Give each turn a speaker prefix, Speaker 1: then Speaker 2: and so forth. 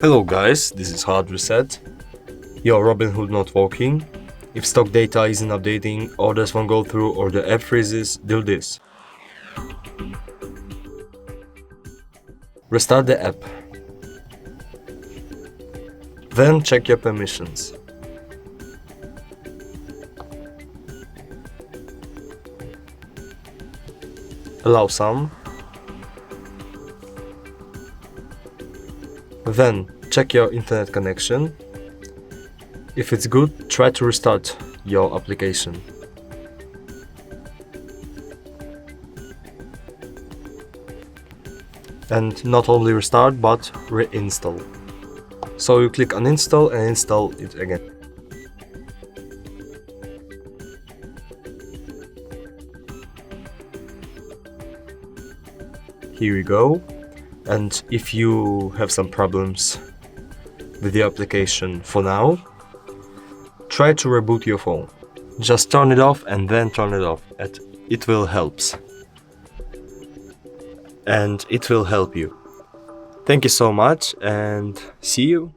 Speaker 1: Hello guys, this is Hard Reset. Your Robinhood not working. If stock data isn't updating, orders won't go through or the app freezes, do this. Restart the app. Then check your permissions. Allow some. Then check your internet connection. If it's good, try to restart your application. And not only restart, but reinstall. So you click uninstall and install it again. Here we go. And if you have some problems with the application for now, try to reboot your phone. Just turn it off and then turn it off, and it will help. And it will help you. Thank you so much and see you.